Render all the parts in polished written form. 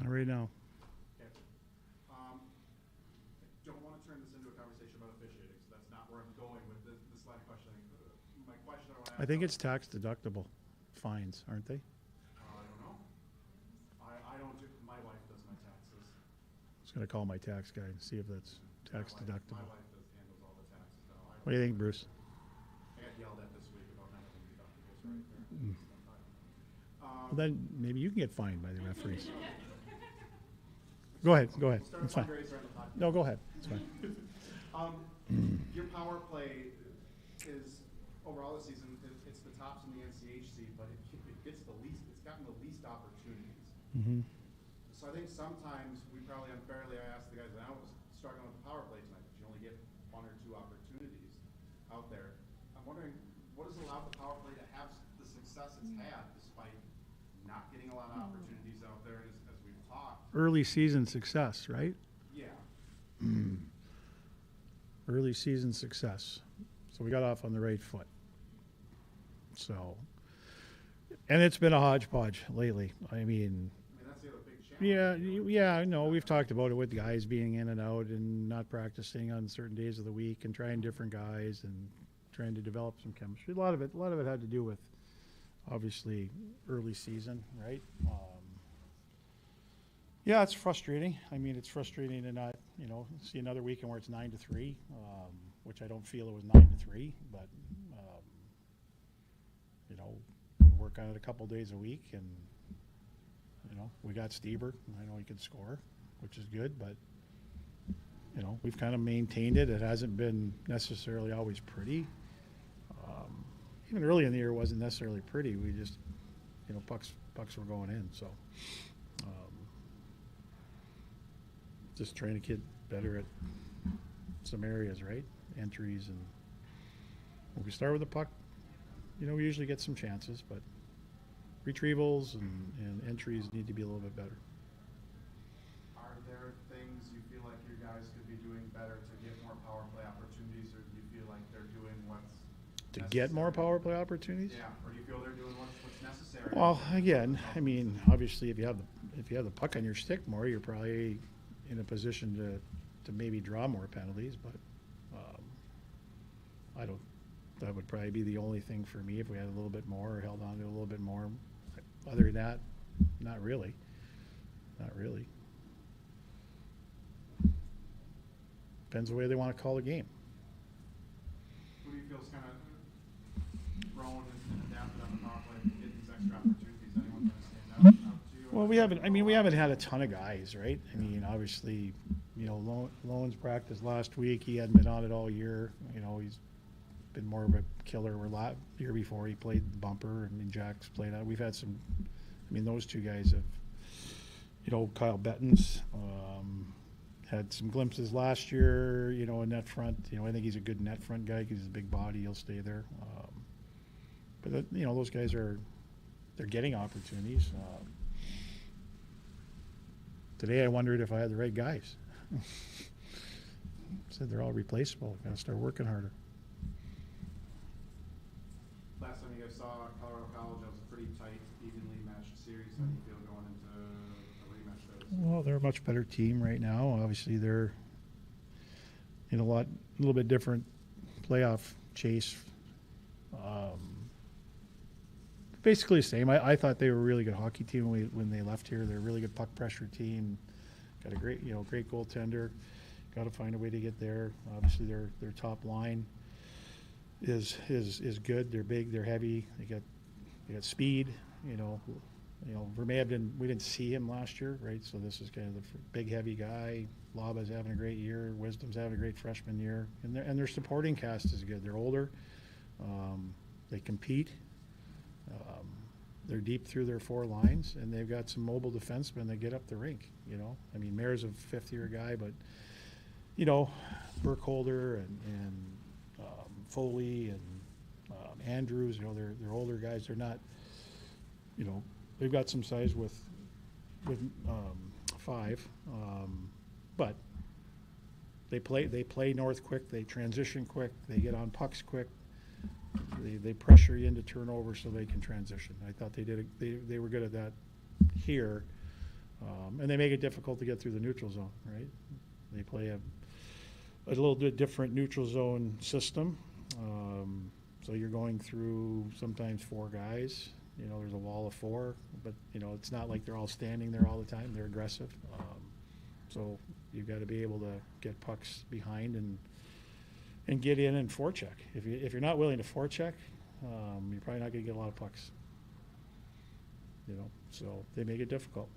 Not right now. Okay. I don't want to turn this into a conversation about officiating, so that's not where I'm going with this line of questioning. My question I want to ask. I think it's tax deductible fines, aren't they? I don't know. I don't do, my wife does my taxes. I was going to call my tax guy and see if that's tax deductible. My wife handles all the taxes now. What do you think, Bruce? I got yelled at this week about not having deductibles right there. Well, then maybe you can get fined by the referees. Go ahead. Go ahead. We'll It's fine. No, go ahead. It's fine. Your power play is overall this season. It's the tops in the NCHC, but it gets the least. It's gotten the least opportunities. Mm-hmm. So I think sometimes we probably unfairly. I asked the guys that I was struggling with the power play tonight, but you only get 1 or 2 opportunities out there. I'm wondering what has allowed the power play to have the success it's had despite not getting a lot of opportunities out there, as we've talked. Early season success, right? Yeah. Early season success. So we got off on the right foot. So, and it's been a hodgepodge lately. I mean, That's the other big challenge. yeah, no, we've talked about it with guys being in and out and not practicing on certain days of the week and trying different guys and trying to develop some chemistry. A lot of it had to do with obviously early season, right? Yeah, it's frustrating. I mean, it's frustrating to not, see another weekend where it's 9-3, which I don't feel it was 9-3, but we work on it a couple days a week, and we got Stieber. I know he can score, which is good, but we've kind of maintained it. It hasn't been necessarily always pretty. Even early in the year, it wasn't necessarily pretty. We just, pucks were going in. So, just trying to get better at some areas, right? Entries, and when we start with the puck, we usually get some chances, but retrievals and entries need to be a little bit better. Are there things you feel like your guys could be doing better to get more power play opportunities, or do you feel like they're doing what's To necessary? get more power play opportunities? Yeah, or do you feel they're doing what's necessary? Well, again, I mean, obviously, if you have the puck on your stick more, you're probably in a position to maybe draw more penalties. But that would probably be the only thing for me if we had a little bit more or held on to a little bit more. Other than that, not really. Not really. Depends the way they want to call the game. Who do you feel is kind of grown and adapted on the power play to get these extra opportunities? Anyone kind of stand out to you? Well, we haven't had a ton of guys, right? I mean, obviously, Loans practiced last week. He hadn't been on it all year. He's been more of a killer. Year before he played the bumper. I mean, Jack's played out. We've had some. I mean, those two guys have. Kyle Bettens had some glimpses last year. In net front. I think he's a good net front guy because he's a big body. He'll stay there. But those guys they're getting opportunities. Today I wondered if I had the right guys. Said they're all replaceable. Got to start working harder. Last time you guys saw Colorado College, that was a pretty tight, evenly matched series. How do you feel going into a rematch there? Well, they're a much better team right now. Obviously, they're in a little bit different playoff chase. Basically the same. I thought they were a really good hockey team when they left here. They're a really good puck pressure team. Got a great goaltender. Got to find a way to get there. Obviously, their top line is good. They're big. They're heavy. They got speed. Vermeer we didn't see him last year, right? So this is kind of the big, heavy guy. Laba's having a great year. Wisdom's having a great freshman year, and their supporting cast is good. They're older. They compete. They're deep through their 4 lines, and they've got some mobile defensemen that get up the rink. I mean, Mayor's a 5th-year guy, but Burkholder and Foley and Andrews. They're older guys. They're not. They've got some size with 5, but they play north quick. They transition quick. They get on pucks quick. They pressure you into turnover so they can transition. I thought they were good at that here. And they make it difficult to get through the neutral zone, right? They play a little bit different neutral zone system. So you're going through sometimes four guys. You know, there's a wall of four, but, you know, it's not like they're all standing there all the time. They're aggressive. So you've got to be able to get pucks behind and get in and forecheck. If you're not willing to forecheck, you're probably not going to get a lot of pucks. You know, so they make it difficult.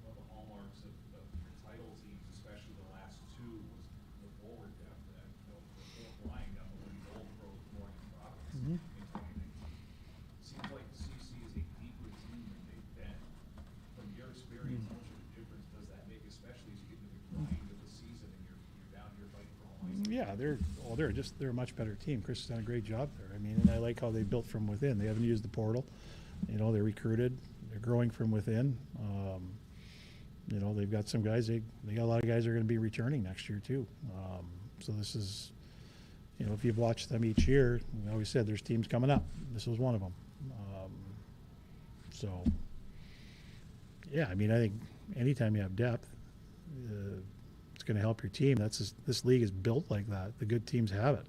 One of the hallmarks of your title teams, especially the last two, was the forward depth. That the fourth line got the lead goal for more than Providence Mhm. in 2019. Seems like CC is a deeper team than they've been. From your experience, how much of a difference does that make, especially as you get into the grind of the season and you're down here fighting for home ice? Yeah, they're a much better team. Chris has done a great job there. I mean, and I like how they built from within. They haven't used the portal. You know, they're recruited. They're growing from within. You know, they've got some guys. They got a lot of guys that are going to be returning next year too. So this is, you know, if you've watched them each year, we always said there's teams coming up. This was one of them. So, yeah, I mean, I think anytime you have depth, it's going to help your team. This league is built like that. The good teams have it.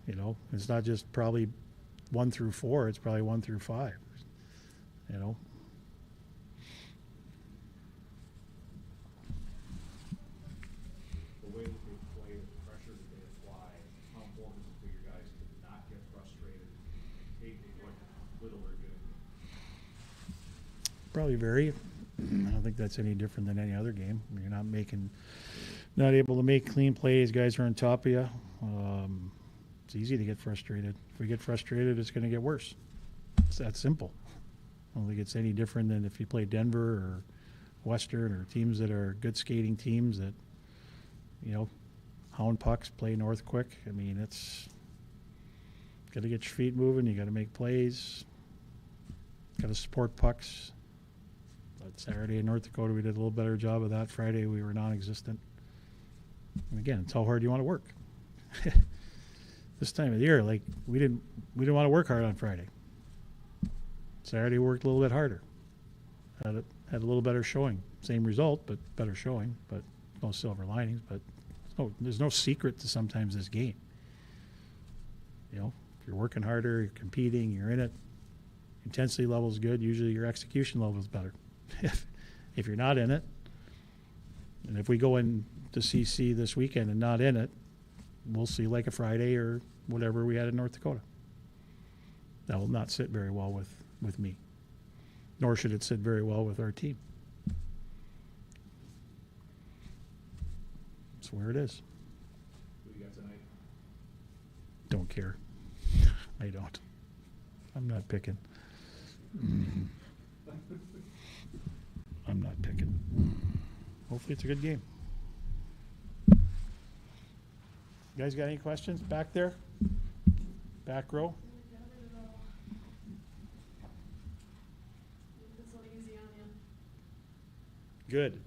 You know, it's not just probably 1 through 4. It's probably 1 through 5. You know. The way that they play, the pressure that they apply, how important is it for your guys to not get frustrated and take what little they're getting? Probably vary. I don't think that's any different than any other game. You're not able to make clean plays. Guys are on top of you. It's easy to get frustrated. If we get frustrated, it's going to get worse. It's that simple. I don't think it's any different than if you play Denver or Western or teams that are good skating teams that, you know, hound pucks, play north quick. I mean, it's got to get your feet moving. You got to make plays. Got to support pucks. But Saturday in North Dakota, we did a little better job of that. Friday, we were non-existent. And again, it's how hard you want to work. This time of the year, like we didn't want to work hard on Friday. Saturday worked a little bit harder. Had a little better showing. Same result, but better showing. But no silver linings. But there's no secret to sometimes this game. You know, if you're working harder, you're competing, you're in it. Intensity level is good. Usually your execution level is better. If you're not in it, and if we go in to CC this weekend and not in it, we'll see like a Friday or whatever we had in North Dakota. That will not sit very well with me, nor should it sit very well with our team. That's where it is. Who do you got tonight? Don't care. I don't. I'm not picking. I'm not picking. Hopefully it's a good game. You guys got any questions back there? Back row? Good.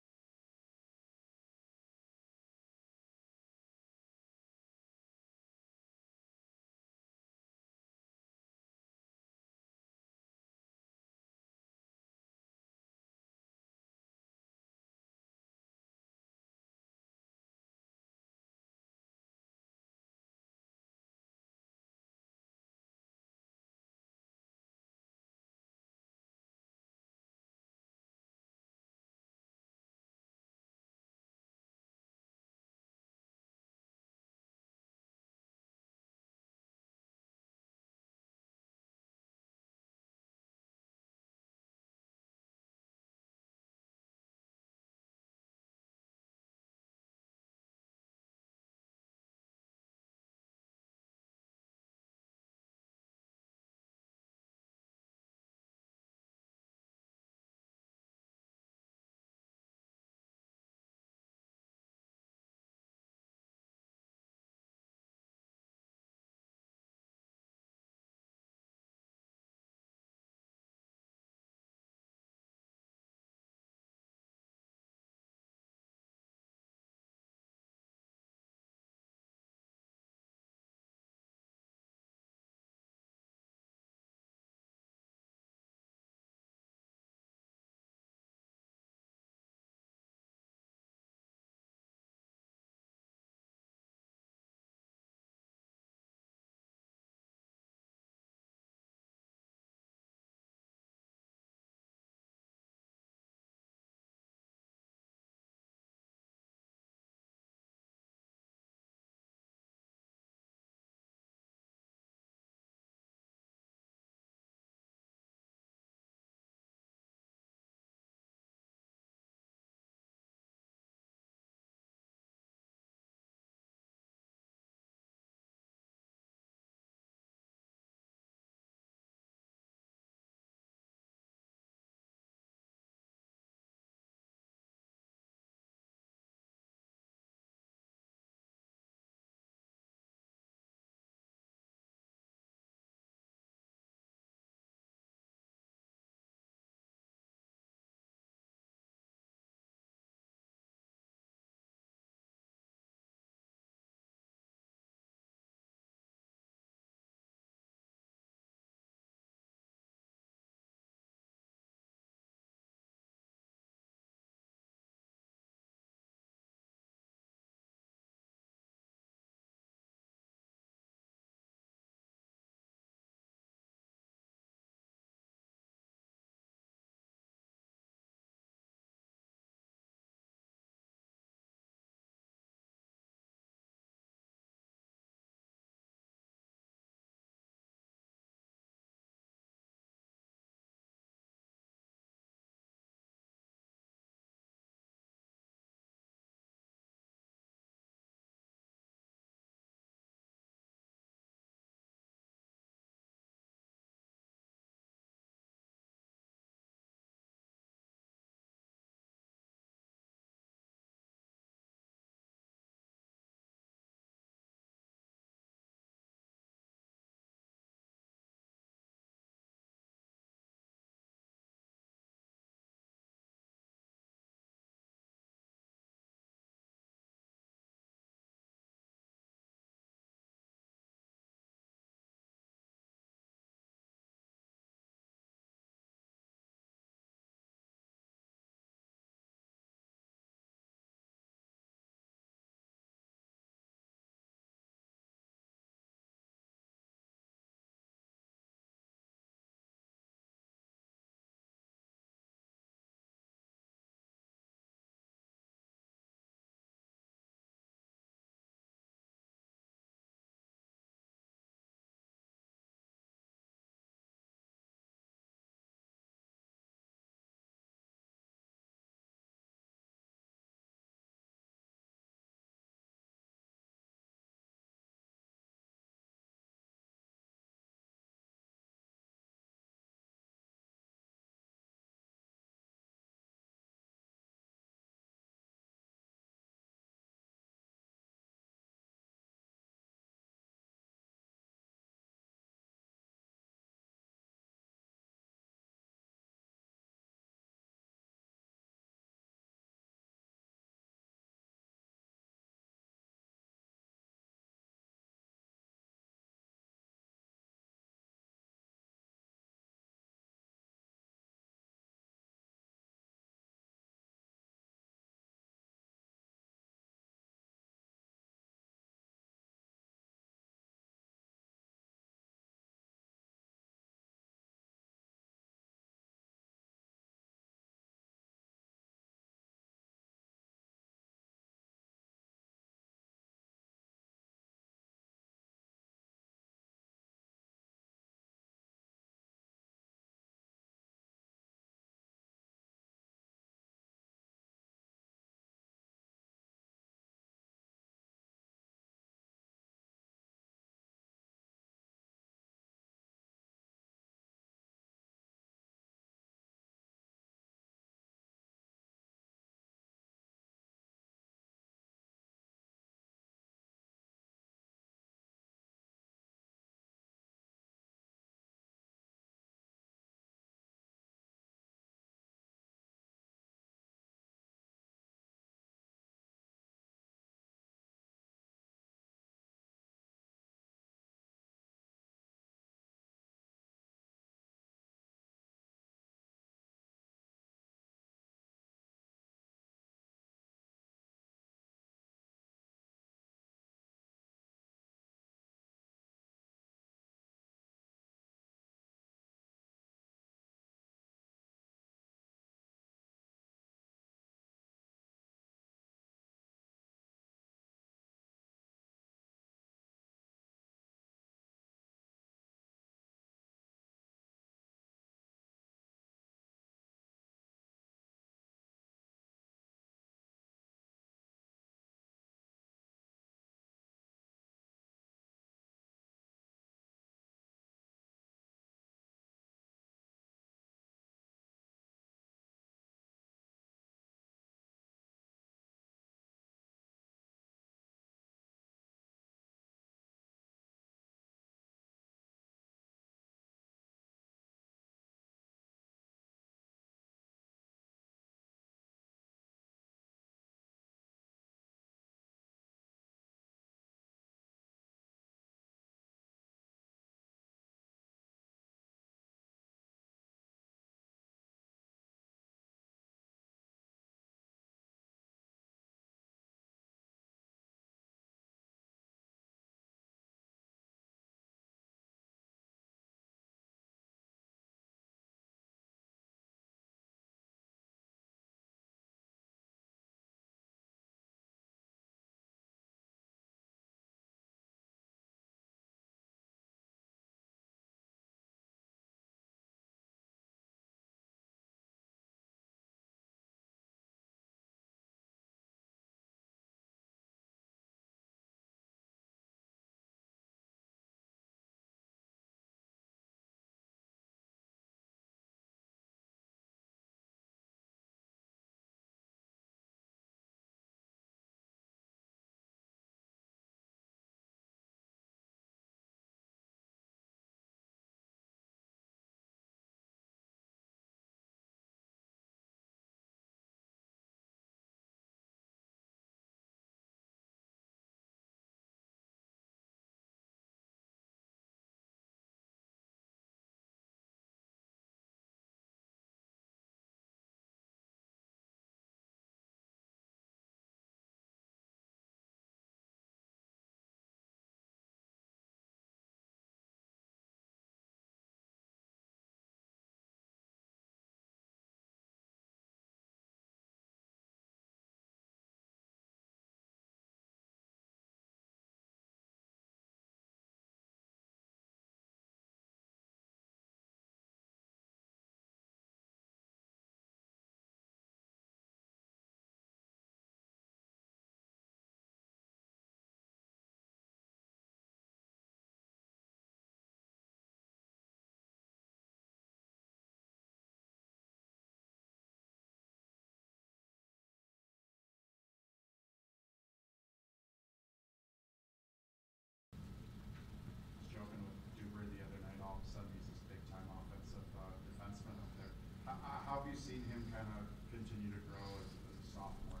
you seen him kind of continue to grow as a sophomore?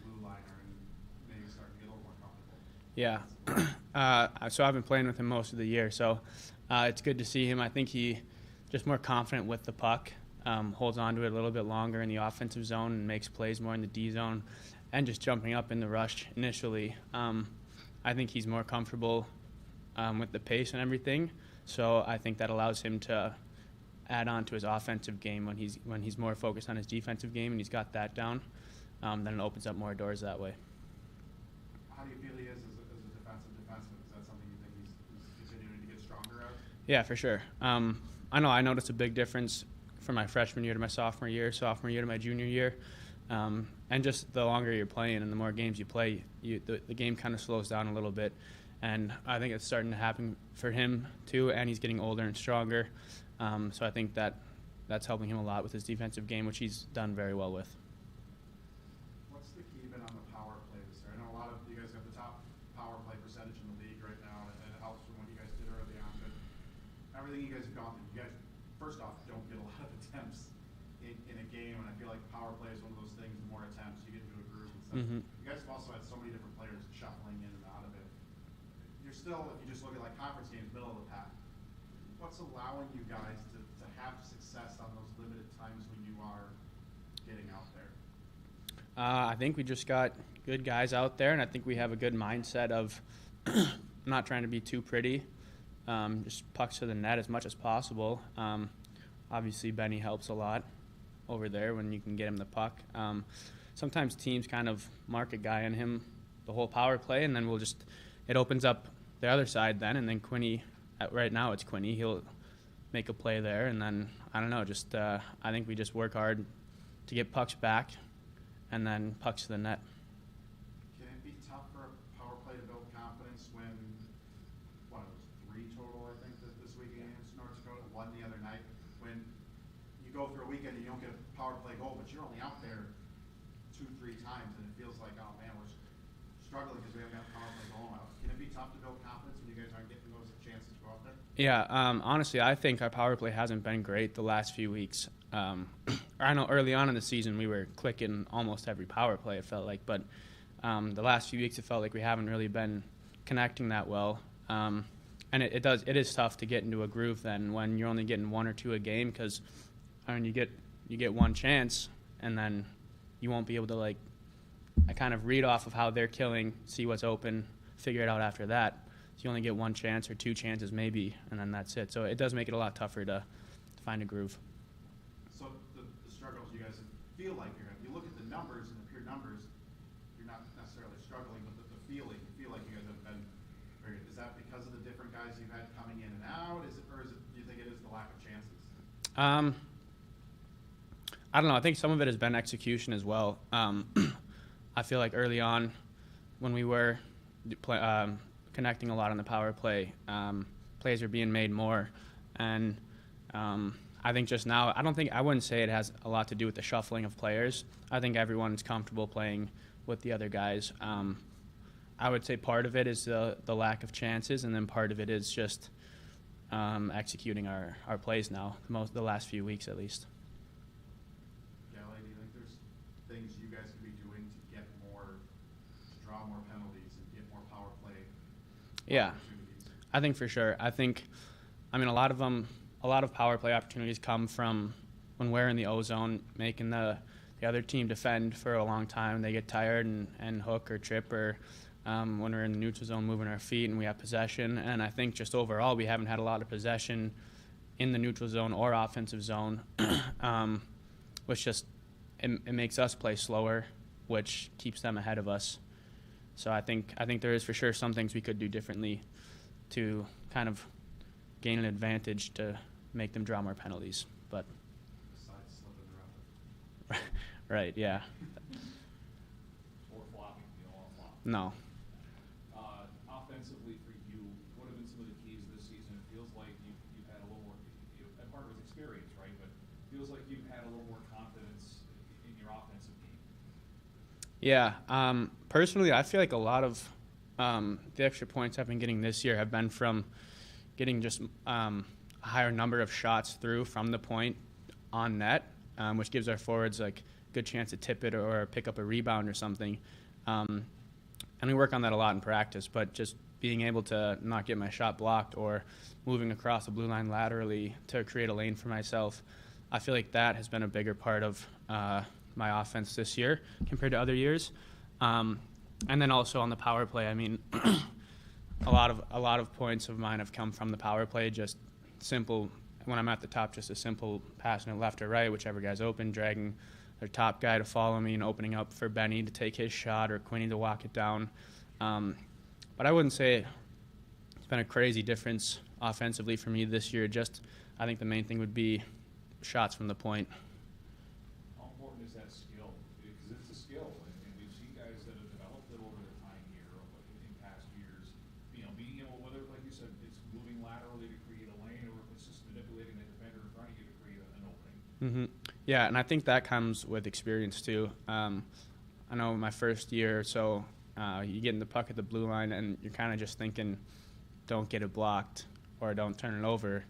Blue liner and maybe starting to get a little more comfortable. Yeah. So I've been playing with him most of the year, so it's good to see him. I think he just more confident with the puck, holds on to it a little bit longer in the offensive zone and makes plays more in the D zone, and just jumping up in the rush initially. I think he's more comfortable with the pace and everything, so I think that allows him to add on to his offensive game when he's more focused on his defensive game and he's got that down. Then it opens up more doors that way. How do you feel he is as a defensive defenseman? Is that something you think he's continuing to get stronger at? Yeah, for sure. I noticed a big difference from my freshman year to my sophomore year to my junior year. And just the longer you're playing and the more games you play, the game kind of slows down a little bit. And I think it's starting to happen for him too, and he's getting older and stronger. So I think that's helping him a lot with his defensive game, which he's done very well with. What's the key been on the power play this year? I know a lot of you guys have the top power play percentage in the league right now, and it helps from what you guys did early on. But everything you guys have gone through, you guys, first off, don't get a lot of attempts in a game, and I feel like power play is one of those things, the more attempts, you get into a groove and stuff. Mm-hmm. You guys have also had so many different players shuffling in and out of it. You're still, if you just look at like conference games, middle of the pack. What's allowing you guys to have success on those limited times when you are getting out there? I think we just got good guys out there, and I think we have a good mindset of not trying to be too pretty, just pucks to the net as much as possible. Obviously, Benny helps a lot over there when you can get him the puck. Sometimes teams kind of mark a guy on him the whole power play, and then it opens up the other side then, and then Quinny, right now it's Quinny, he'll make a play there, and then, I don't know, I think we just work hard to get pucks back and then pucks to the net. Can it be tough for a power play to build confidence when, it was 3 total, I think, this weekend against North Dakota, 1 the other night, when you go through a weekend and you don't get a power play goal, but you're only out there 2-3 times, and it feels like, oh man, we're struggling because we haven't got a power play goal out. Can it be tough to build confidence when you guys aren't getting those chances to go out there? Yeah, honestly, I think our power play hasn't been great the last few weeks. I know early on in the season we were clicking almost every power play, it felt like, but the last few weeks it felt like we haven't really been connecting that well. And it is tough to get into a groove then when you're only getting 1 or 2 a game, because you get one chance and then you won't be able to I kind of read off of how they're killing, see what's open, figure it out after that. So you only get 1 chance or 2 chances maybe, and then that's it. So it does make it a lot tougher to find a groove. So the struggles you guys feel like you're having, you look at the numbers and the pure numbers, you're not necessarily struggling, but the feeling, you feel like you guys have been very good. Is that because of the different guys you've had coming in and out? Or do you think it is the lack of chances? I don't know. I think some of it has been execution as well. I feel like early on when we were connecting a lot on the power play, plays are being made more. And I think just now, I wouldn't say it has a lot to do with the shuffling of players. I think everyone's comfortable playing with the other guys. I would say part of it is the lack of chances, and then part of it is just executing our plays now, the last few weeks at least. Gally, do you think there's things you guys can be doing to get to draw more penalties and get more power play opportunities? I think for sure. A lot of power play opportunities come from when we're in the O zone, making the other team defend for a long time. They get tired and hook or trip, or when we're in the neutral zone moving our feet and we have possession. And I think just overall we haven't had a lot of possession in the neutral zone or offensive zone, which just it makes us play slower, which keeps them ahead of us. So I think there is for sure some things we could do differently to kind of gain an advantage to make them draw more penalties. But Besides slipping around. right, yeah. Or flopping, you don't want to flop. No. Offensively for you, what have been some of the keys this season? It feels like you've had a little more, and part of it's experience, right? But it feels like you've had a little more confidence in your offensive game. Yeah. Personally, I feel like a lot of the extra points I've been getting this year have been from getting just a higher number of shots through from the point on net, which gives our forwards like a good chance to tip it or pick up a rebound or something. And we work on that a lot in practice, but just being able to not get my shot blocked or moving across the blue line laterally to create a lane for myself, I feel like that has been a bigger part of my offense this year compared to other years. And then also on the power play, I mean, a lot of points of mine have come from the power play, just simple, when I'm at the top, just a simple passing it left or right, whichever guy's open, dragging their top guy to follow me and opening up for Benny to take his shot or Quinny to walk it down. But I wouldn't say it's been a crazy difference offensively for me this year. Just I think the main thing would be shots from the point. How important is that skill? Because it's a skill, and we've seen guys that have developed it over the time here, or in past years. You know, being able, whether, like you said, it's moving laterally to create a lane, or if it's just manipulating the defender in front of you to create an opening. Mm-hmm. Yeah, and I think that comes with experience too. I know my first year or so, you get in the puck at the blue line, and you're kind of just thinking, don't get it blocked or don't turn it over.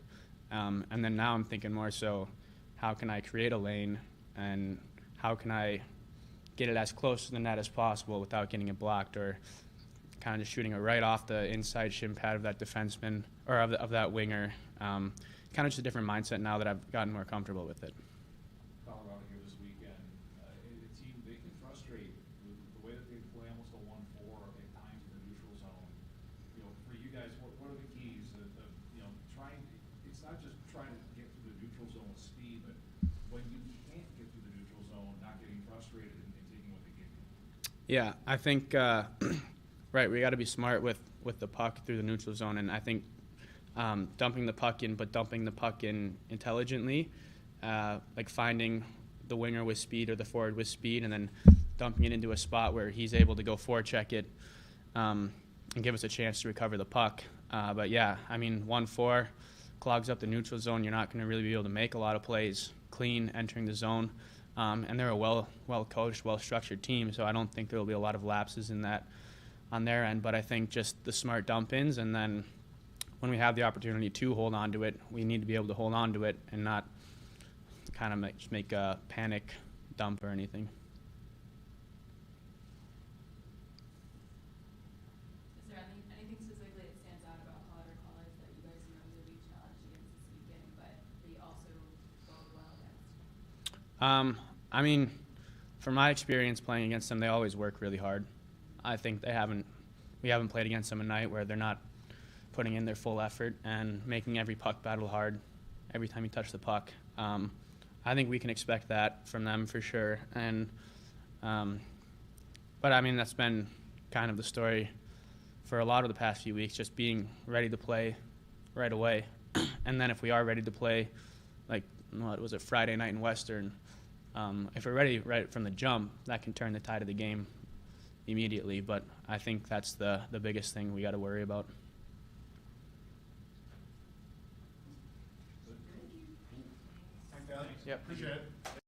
And then now I'm thinking more so, how can I create a lane and how can I get it as close to the net as possible without getting it blocked, or kind of just shooting it right off the inside shin pad of that defenseman or of that winger. Kind of just a different mindset now that I've gotten more comfortable with it. Colorado here this weekend, a team, they can frustrate with the way that they play almost a 1-4 at times in the neutral zone. You know, for you guys, what are the keys of you know, trying, it's not just trying to get through the neutral zone with speed, but when you can't get through the neutral zone, not getting frustrated and taking what they give you. Yeah, I think, right, we got to be smart with the puck through the neutral zone, and I think dumping the puck in, but dumping the puck in intelligently, like finding the winger with speed or the forward with speed, and then dumping it into a spot where he's able to go forecheck it and give us a chance to recover the puck. But yeah, I mean, 1-4 clogs up the neutral zone. You're not going to really be able to make a lot of plays clean entering the zone. And they're a well-coached, well-structured team, so I don't think there will be a lot of lapses in that on their end. But I think just the smart dump-ins, and then when we have the opportunity to hold on to it, we need to be able to hold on to it and not kind of make a panic dump or anything. Is there anything specifically that stands out about Colorado College that you guys know you'll be challenged against this weekend, but that you also bode well against? I mean, from my experience playing against them, they always work really hard. I think we haven't played against them a night where they're not putting in their full effort and making every puck battle hard every time you touch the puck. I think we can expect that from them for sure. And but I mean, that's been kind of the story for a lot of the past few weeks, just being ready to play right away. And then if we are ready to play, like, what was it, Friday night in Western, if we're ready right from the jump, that can turn the tide of the game immediately. But I think that's the biggest thing we got to worry about. Thanks, Alex. Yep. Appreciate it.